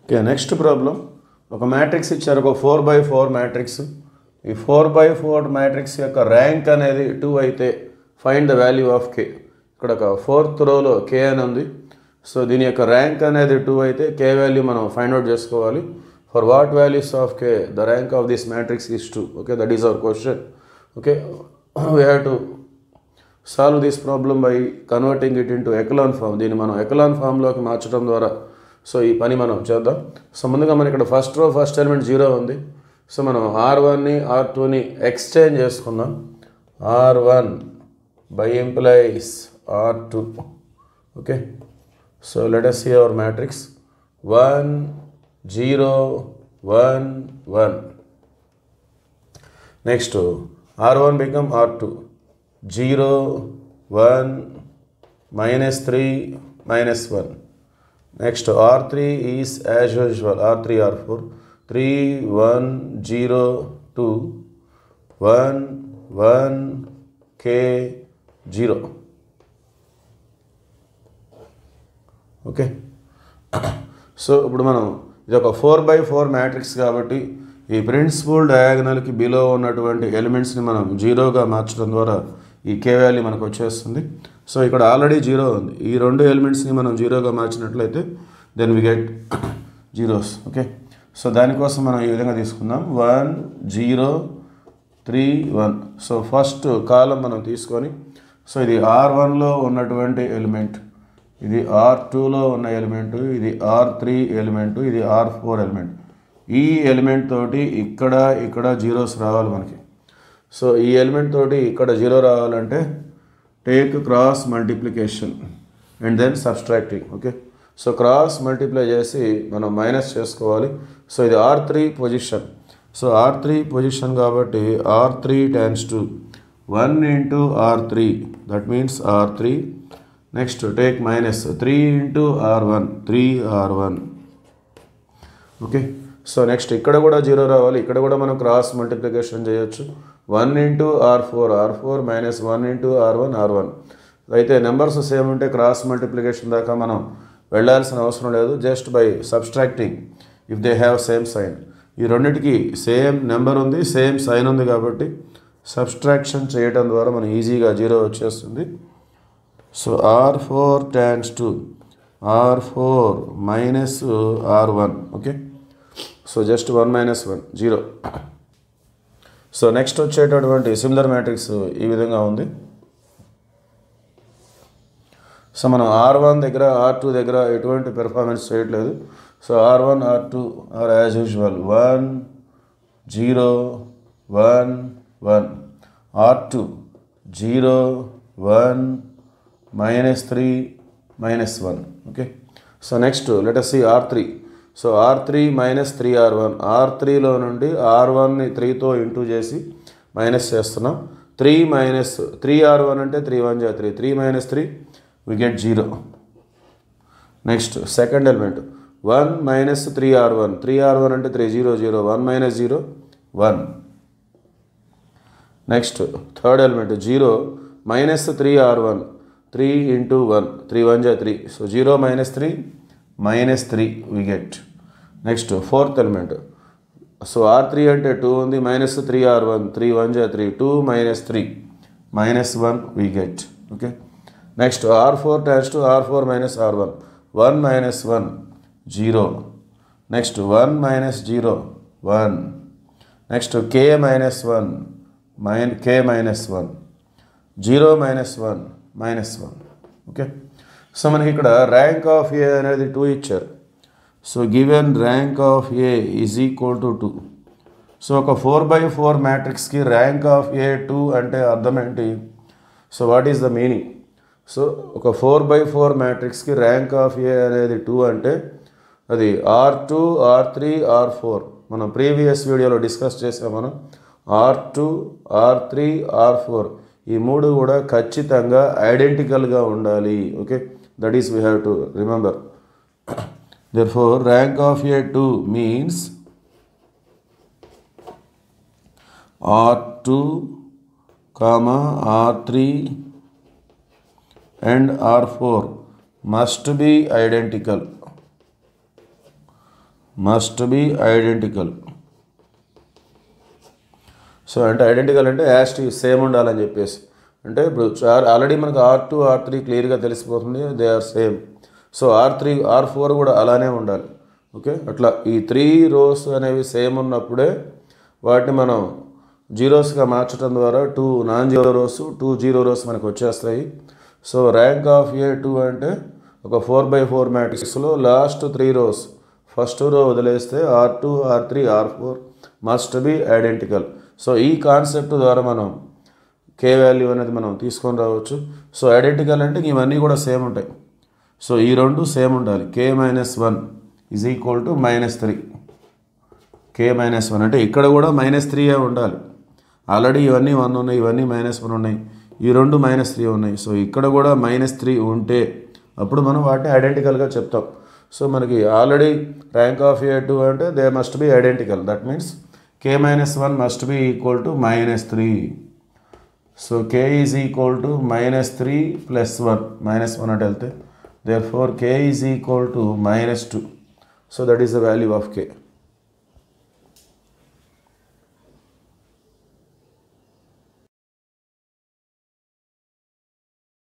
Okay, next problem. ఒక matrix ఇచ్చారు, ఒక 4x4 మ్యాట్రిక్స్. ఈ 4x4 మ్యాట్రిక్స్ యొక్క ర్యాంక్ అనేది 2 అయితే find the value of k. ఇక్కడ ఒక 4th రోలో k అని ఉంది. సో దీని యొక్క ర్యాంక్ అనేది 2 అయితే k వాల్యూ మనం ఫైండ్ అవుట్ చేసుకోవాలి. For what values of k the rank of this matrix is 2. Okay, that is our question. Okay, we have to solve this problem by converting it into echelon form. దీన్ని మనం echelon ఫామ్లోకి మార్చడం ద్వారా so ఈ పని మనం చేద్దాం. So ముందుగా మనకి ఇక్కడ ఫస్ట్ రో ఫస్ట్ ఎలిమెంట్ 0 ఉంది. సో మనం R1ని R2ని ఎక్స్చేంజ్ చేసుకుందాం. R1 by implies R2. Okay, so let us see our matrix 1 0 1 1. Next R1 become R2 0 1 -3 -1. Next R3 is as usual R3 R4 3 1 0 2 1 1 k 0. Okay, so ఇప్పుడు మనం ఇది ఒక 4x4 matrix కాబట్టి ఈ principal డయాగనల్కి below ఉన్నటువంటి ఎలిమెంట్స్ని మనం 0గా మార్చడం ద్వారా ఈ k వాల్యూ మనకు వచ్చేస్తుంది. సో ఇక్కడ ఆల్రెడీ 0 ఉంది. ఈ రెండు ఎలిమెంట్స్ని మనం 0గా మార్చినట్లయితే then we get zeros. Okay, so దానికోసం మనం ఈ విధంగా తీసుకుందాం 1 0 3 1. సో ఫస్ట్ కాలం మనం తీసుకొని సో ఇది R1లో ఉన్నటువంటి ఎలిమెంట్, ఇది R2లో ఉన్న ఎలిమెంటు, ఇది R3 ఎలిమెంటు, ఇది R4 ఎలిమెంట్. ఈ ఎలిమెంట్ తోటి ఇక్కడ జీరోస్ రావాలి మనకి. సో ఈ ఎలిమెంట్ తోటి ఇక్కడ 0 రావాలంటే take cross multiplication and then subtracting. Okay, so cross multiply చేసి మనం మైనస్ చేసుకోవాలి. సో ఇది R3 position. So R3 position కాబట్టి R3 times 2 1 into R3 that means R3. Next take minus 3 into R1 3R1. Okay, so next ఇక్కడ కూడా 0 రావాలి. ఇక్కడ కూడా మనం క్రాస్ మల్టిప్లికేషన్ చేయొచ్చు. 1 into R4 R4 minus 1 into R1 R1. అయితే నెంబర్స్ సేమ్ ఉంటే క్రాస్ మల్టిప్లికేషన్ దాకా మనం వెళ్ళాల్సిన అవసరం లేదు. Just by subtracting if they have same sign. ఈ రెండింటికి సేమ్ నెంబర్ ఉంది, సేమ్ సైన్ ఉంది కాబట్టి సబ్స్ట్రాక్షన్ చేయడం ద్వారా మనం ఈజీగా 0 వచ్చేస్తుంది. So R4 times 2 R4 minus R1. Okay, so just 1 minus 1 0. So next వచ్చేటటువంటి సిమిలర్ మ్యాట్రిక్స్ ఈ విధంగా ఉంది. సో మనం R1 దగ్గర R2 దగ్గర ఎటువంటి పెర్ఫార్మెన్స్ చేయట్లేదు. So R1 R2 are as usual 1 0 1 1. R2 0 1 -3 -1. Okay, so next let us see R3. So R3 minus 3R1. R3లో నుండి R1ని 3తో ఇంటూ చేసి మైనస్ చేస్తున్నాం. 3 minus 3R1 అంటే 3 1 3 3 minus 3 we get 0. Next second element 1 minus 3R1. 3R1 అంటే 3 0 0 1 minus 0 1. Next third element 0 minus 3R1 3 into 1 3 1 3. So 0 minus 3 minus 3 we get. Next fourth element. So R3 అంటే 2 ఉంది, minus 3R1 3 1 3 2 minus 3 minus 1 we get. Okay, next R4 times 2 R4 minus R1 1 minus 1 0. Next 1 minus 0 1. Next K minus 1 K minus 1 0 minus 1 minus 1. Okay, so మనకి ఇక్కడ rank of ఏ అనేది 2 ఇచ్చారు. So given rank of A is equal to 2. So ఒక 4x4 మ్యాట్రిక్స్కి rank of ఏ 2 అంటే అర్థం ఏంటి? So what is the meaning? So ఒక 4x4 మ్యాట్రిక్స్కి rank of ఏ అనేది 2 అంటే అది R2 R3 R4. మనం ప్రీవియస్ వీడియోలో డిస్కస్ చేసాం. మనం R2 R3 R4 ఈ మూడు కూడా ఖచ్చితంగా ఐడెంటికల్గా ఉండాలి. Okay, that is we have to remember. Therefore, rank of A2 means R2, R3 and R4 must be identical. Must be identical. So అంటే ఐడెంటికల్ అంటే యాస్ట్ సేమ్ ఉండాలని చెప్పేసి, అంటే ఇప్పుడు ఆల్రెడీ మనకు R2 R3 క్లియర్గా తెలిసిపోతుంది, they are same. So R3 R4 కూడా అలానే ఉండాలి. ఓకే, అట్లా ఈ 3 రోస్ అనేవి సేమ్ ఉన్నప్పుడే వాటిని మనం జీరోస్గా మార్చడం ద్వారా 2 non zero rose 2 zero rose మనకు వచ్చేస్తాయి. సో ర్యాంక్ ఆఫ్ A2 అంటే ఒక 4/4 మ్యాట్రిక్స్లో లాస్ట్ 3 రోస్, ఫస్ట్ రో వదిలేస్తే R2 R3 R4 must be identical. So ఈ కాన్సెప్ట్ ద్వారా మనం K వాల్యూ అనేది మనం తీసుకొని రావచ్చు. సో ఐడెంటికల్ అంటే ఇవన్నీ కూడా సేమ్ ఉంటాయి. సో ఈ రెండు సేమ్ ఉండాలి. K - 1 is equal to -3. K - 1 అంటే ఇక్కడ కూడా -3 ఉండాలి. ఆల్రెడీ ఇవన్నీ 1 ఉన్నాయి, ఇవన్నీ -1 ఉన్నాయి, ఈ రెండు -3 ఉన్నాయి. సో ఇక్కడ కూడా -3 ఉంటే అప్పుడు మనం వాటిని ఐడెంటికల్గా చెప్తాం. సో మనకి ఆల్రెడీ ర్యాంక్ ఆఫ్ A2 అంటే they must be identical. That means K - 1 must be equal to -3. So K is equal to -3 + 1, -1 అంటే వెళ్తే therefore K is equal to -2. So that is the value of K.